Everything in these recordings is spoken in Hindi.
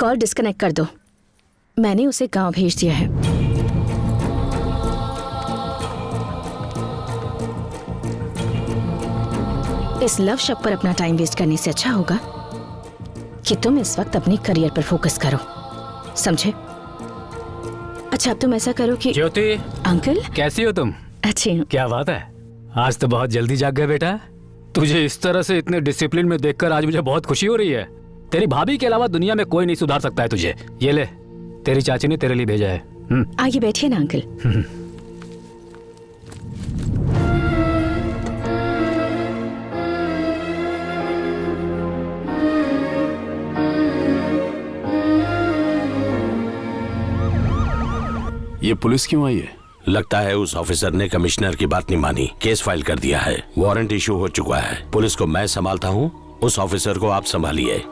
कॉल डिस्कनेक्ट कर दो। मैंने उसे गांव भेज दिया है। इस लव शॉप पर अपना टाइम वेस्ट करने से अच्छा होगा कि तुम इस वक्त अपने करियर पर फोकस करो, समझे? अच्छा, अब तुम ऐसा करो कि ज्योति। अंकल कैसी हो तुम? अच्छी हूँ। क्या बात है, आज तो बहुत जल्दी जाग गए बेटा। तुझे इस तरह से इतने डिसिप्लिन में देखकर आज मुझे बहुत खुशी हो रही है। तेरी भाभी के अलावा दुनिया में कोई नहीं सुधार सकता है तुझे। ये ले, तेरी चाची ने तेरे लिए भेजा है। आगे बैठिए ना अंकल। ये पुलिस क्यों आई है? लगता है उस ऑफिसर ने कमिश्नर की बात नहीं मानी, केस फाइल कर दिया है। वारंट इशू हो चुका है। पुलिस को मैं संभालता हूँ, उस ऑफिसर को आप संभालिए।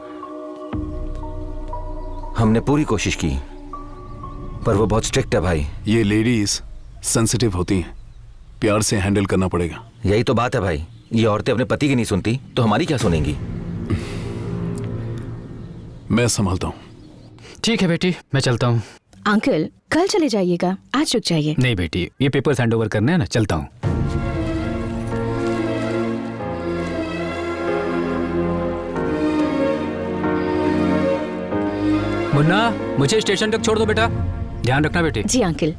हमने पूरी कोशिश की पर वो बहुत स्ट्रिक्ट है भाई। ये लेडीज सेंसिटिव होती हैं, प्यार से हैंडल करना पड़ेगा। यही तो बात है भाई, ये औरतें अपने पति की नहीं सुनती तो हमारी क्या सुनेंगी? मैं संभालता हूँ। ठीक है बेटी, मैं चलता हूँ। अंकल कल चले जाइएगा, आज रुक जाइए। नहीं बेटी, ये पेपर्स हैंड ओवर करने हैं ना, चलता हूँ। मुन्ना, मुझे स्टेशन तक छोड़ दो बेटा, ध्यान रखना बेटी। जी अंकल।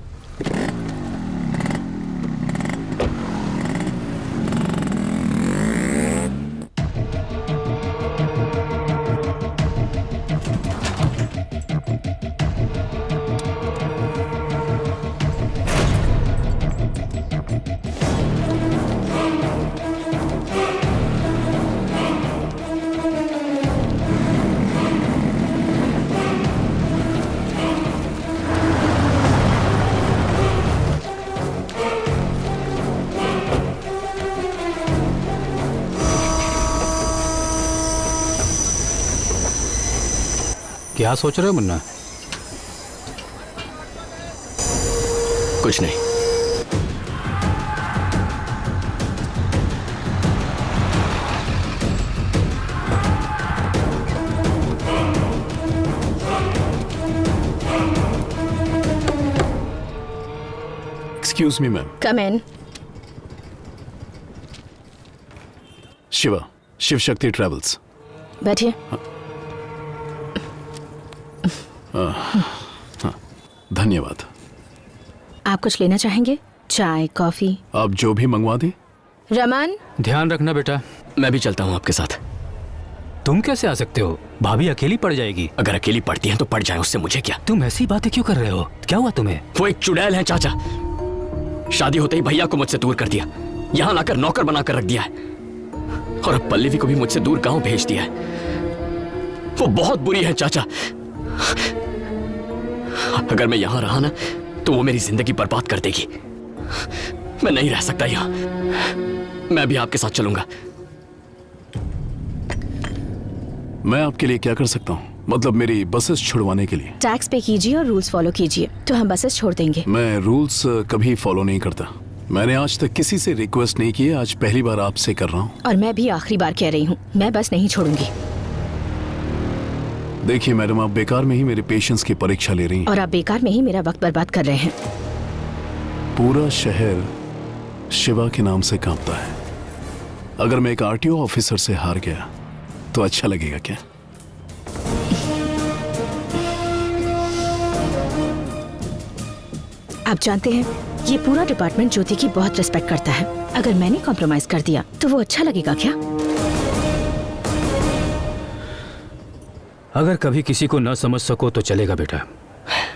क्या सोच रहे हो मुन्ना? कुछ नहीं। Excuse me ma'am. Come in. Shiva, Shiv Shakti travels. बैठिए। धन्यवाद। आप कुछ लेना चाहेंगे? चाय, कॉफी? आप जो भी मंगवा दें। रमन, ध्यान रखना बेटा। मैं भी चलता हूँ आपके साथ। तुम कैसे आ सकते हो? भाभी अकेली पड़ जाएगी। अगर अकेली पड़ती है तो पड़ जाए, उससे मुझे क्या? तुम ऐसी बातें क्यों कर रहे हो? क्या हुआ तुम्हें? वो एक चुड़ैल है चाचा। शादी होते ही भैया को मुझसे दूर कर दिया, यहाँ लाकर नौकर बनाकर रख दिया है, और अब पल्लवी को भी मुझसे दूर गांव भेज दिया है। वो बहुत बुरी है चाचा। अगर मैं यहां रहा ना तो वो मेरी जिंदगी बर्बाद कर देगी। मैं नहीं रह सकता यहाँ। मैं भी आपके साथ चलूंगा। मैं आपके लिए क्या कर सकता हूँ? मतलब मेरी बसेस छुड़वाने के लिए? टैक्स पे कीजिए और रूल्स फॉलो कीजिए तो हम बसेस छोड़ देंगे। मैं रूल्स कभी फॉलो नहीं करता। मैंने आज तक किसी से रिक्वेस्ट नहीं की, आज पहली बार आपसे कर रहा हूँ। और मैं भी आखिरी बार कह रही हूँ, मैं बस नहीं छोड़ूंगी। देखिए मैडम, आप बेकार में ही मेरे पेशेंस की परीक्षा ले रही हैं। और आप बेकार में ही मेरा वक्त बर्बाद कर रहे हैं। पूरा शहर शिवा के नाम से कांपता है। अगर मैं एक आरटीओ ऑफिसर से हार गया तो अच्छा लगेगा क्या? आप जानते हैं, ये पूरा डिपार्टमेंट ज्योति की बहुत रिस्पेक्ट करता है। अगर मैंने कॉम्प्रोमाइज कर दिया तो वो अच्छा लगेगा क्या? अगर कभी किसी को न समझ सको तो चलेगा बेटा,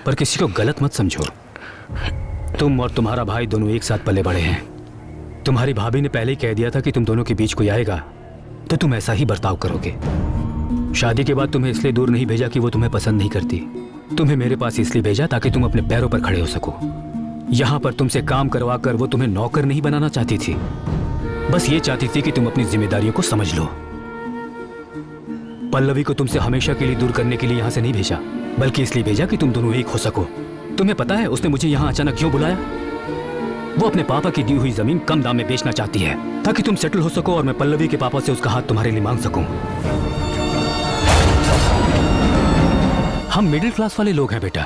पर किसी को गलत मत समझो। तुम और तुम्हारा भाई दोनों एक साथ पले बड़े हैं। तुम्हारी भाभी ने पहले ही कह दिया था कि तुम दोनों के बीच कोई आएगा तो तुम ऐसा ही बर्ताव करोगे। शादी के बाद तुम्हें इसलिए दूर नहीं भेजा कि वो तुम्हें पसंद नहीं करती। तुम्हें मेरे पास इसलिए भेजा ताकि तुम अपने पैरों पर खड़े हो सको। यहाँ पर तुमसे काम करवा कर वो तुम्हें नौकर नहीं बनाना चाहती थी, बस ये चाहती थी कि तुम अपनी जिम्मेदारियों को समझ लो। पल्लवी को तुमसे हमेशा के लिए दूर करने के लिए यहाँ से नहीं भेजा, बल्कि इसलिए भेजा कि तुम दोनों एक हो सको। तुम्हें पता है उसने मुझे यहाँ अचानक क्यों बुलाया? वो अपने पापा की दी हुई जमीन कम दाम में बेचना चाहती है ताकि तुम सेटल हो सको और मैं पल्लवी के पापा से उसका हाथ तुम्हारे लिए मांग सकूं। हम मिडिल क्लास वाले लोग हैं बेटा।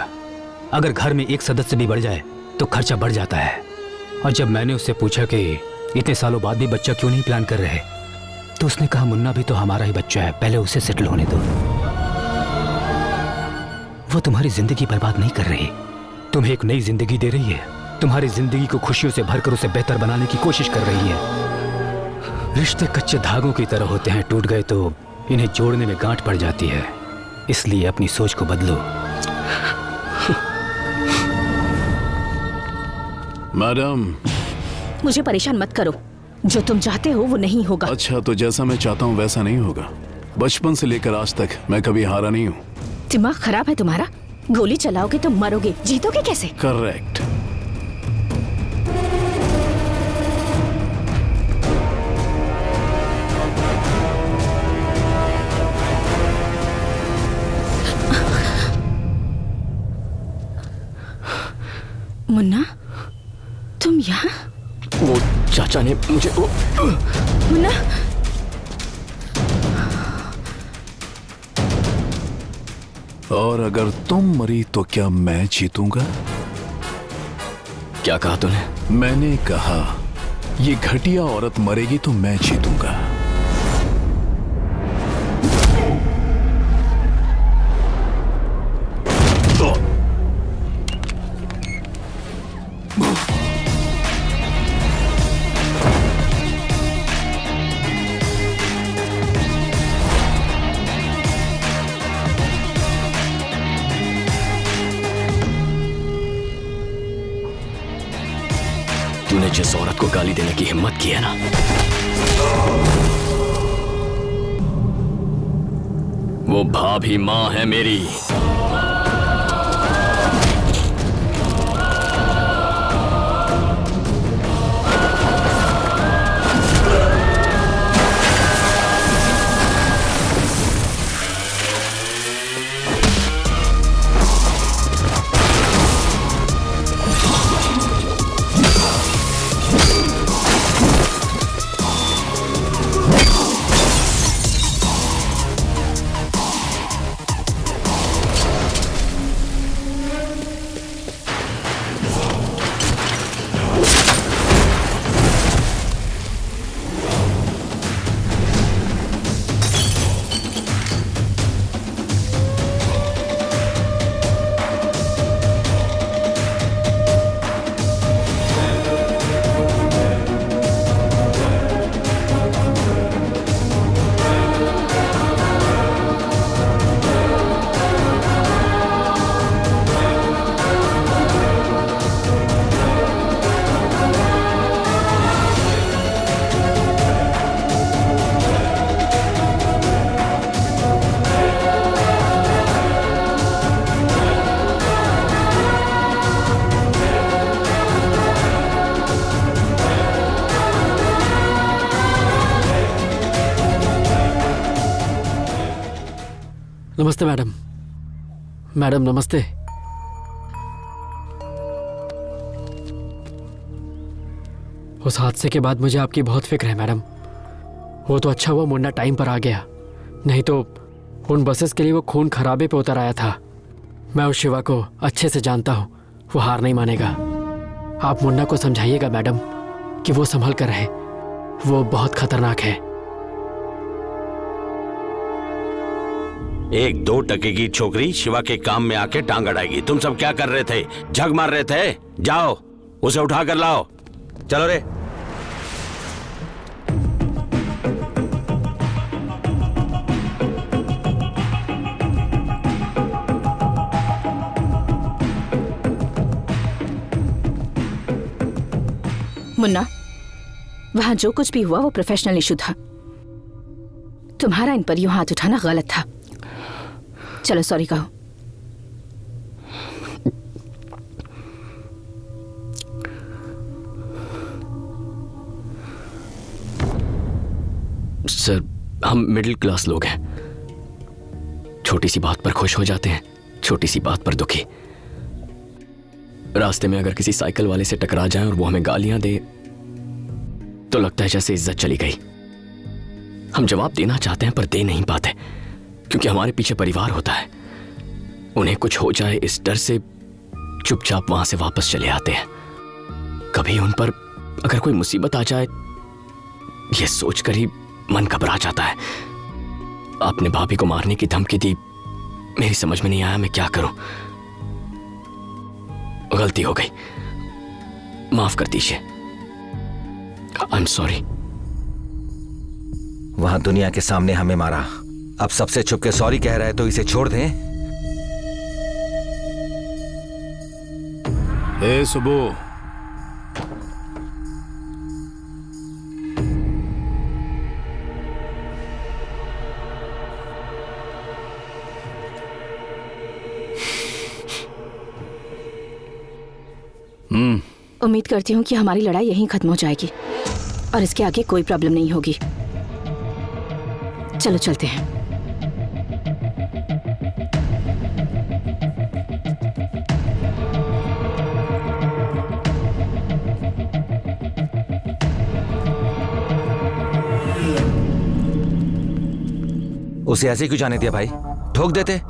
अगर घर में एक सदस्य भी बढ़ जाए तो खर्चा बढ़ जाता है। और जब मैंने उससे पूछा कि इतने सालों बाद भी बच्चा क्यों नहीं प्लान कर रहे, तो उसने कहा मुन्ना भी तो हमारा ही बच्चा है, पहले उसे सेटल होने दो। वो तुम्हारी जिंदगी बर्बाद नहीं कर रही, तुम्हें एक नई जिंदगी दे रही है। तुम्हारी जिंदगी को खुशियों से भरकर उसे बेहतर बनाने की कोशिश कर रही है। रिश्ते कच्चे धागों की तरह होते हैं, टूट गए तो इन्हें जोड़ने में गांठ पड़ जाती है। इसलिए अपनी सोच को बदलो। मैडम, मुझे परेशान मत करो। जो तुम चाहते हो वो नहीं होगा। अच्छा तो जैसा मैं चाहता हूँ वैसा नहीं होगा। बचपन से लेकर आज तक मैं कभी हारा नहीं हूँ। दिमाग खराब है तुम्हारा? गोली चलाओगे तो मरोगे, जीतोगे कैसे? करेक्ट। मुन्ना, तुम यहाँ? वो चाचा ने मुझे मुन्ना, और अगर तुम मरी तो क्या मैं जीतूंगा? क्या कहा तूने? मैंने कहा ये घटिया औरत मरेगी तो मैं जीतूंगा। तूने जिस औरत को गाली देने की हिम्मत की है ना, वो भाभी मां है मेरी। नमस्ते मैडम। मैडम नमस्ते। उस हादसे के बाद मुझे आपकी बहुत फिक्र है मैडम। वो तो अच्छा हुआ मुन्ना टाइम पर आ गया, नहीं तो उन बसेस के लिए वो खून खराबे पे उतर आया था। मैं उस शिवा को अच्छे से जानता हूँ, वो हार नहीं मानेगा। आप मुन्ना को समझाइएगा मैडम कि वो संभल कर रहे, वो बहुत खतरनाक है। एक 2 टके की छोकरी शिवा के काम में आके टांग अड़ाएगी। तुम सब क्या कर रहे थे? झग मार रहे थे? जाओ उसे उठा कर लाओ। चलो रे। मुन्ना, वहां जो कुछ भी हुआ वो प्रोफेशनल इशू था। तुम्हारा इन पर यूं हाथ उठाना गलत था। चलो सॉरी कहो। सर, हम मिडिल क्लास लोग हैं। छोटी सी बात पर खुश हो जाते हैं, छोटी सी बात पर दुखी। रास्ते में अगर किसी साइकिल वाले से टकरा जाए और वो हमें गालियां दे तो लगता है जैसे इज्जत चली गई। हम जवाब देना चाहते हैं पर दे नहीं पाते, क्योंकि हमारे पीछे परिवार होता है। उन्हें कुछ हो जाए इस डर से चुपचाप वहां से वापस चले आते हैं। कभी उन पर अगर कोई मुसीबत आ जाए, यह सोचकर ही मन घबरा जाता है। आपने भाभी को मारने की धमकी दी, मेरी समझ में नहीं आया मैं क्या करूं। गलती हो गई, माफ कर दीजिए। I am sorry. वहां दुनिया के सामने हमें मारा, अब सबसे छुप के सॉरी कह रहा है तो इसे छोड़ दें। ए सुबह, उम्मीद करती हूँ कि हमारी लड़ाई यहीं खत्म हो जाएगी और इसके आगे कोई प्रॉब्लम नहीं होगी। चलो चलते हैं। उसे ऐसे क्यों जाने दिया भाई? ठोक देते।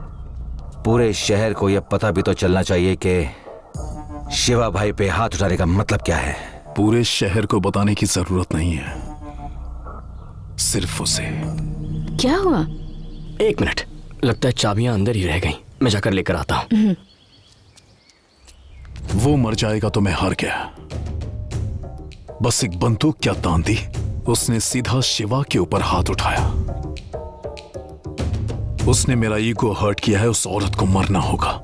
पूरे शहर को यह पता भी तो चलना चाहिए कि शिवा भाई पे हाथ उठाने का मतलब क्या है। पूरे शहर को बताने की जरूरत नहीं है, सिर्फ उसे। क्या हुआ? एक मिनट, लगता है चाबियां अंदर ही रह गईं। मैं जाकर लेकर आता हूं। वो मर जाएगा तो मैं हार गया। बस एक बंदूक क्या तान दी, उसने सीधा शिवा के ऊपर हाथ उठाया। उसने मेरा ईगो हर्ट किया है, उस औरत को मरना होगा।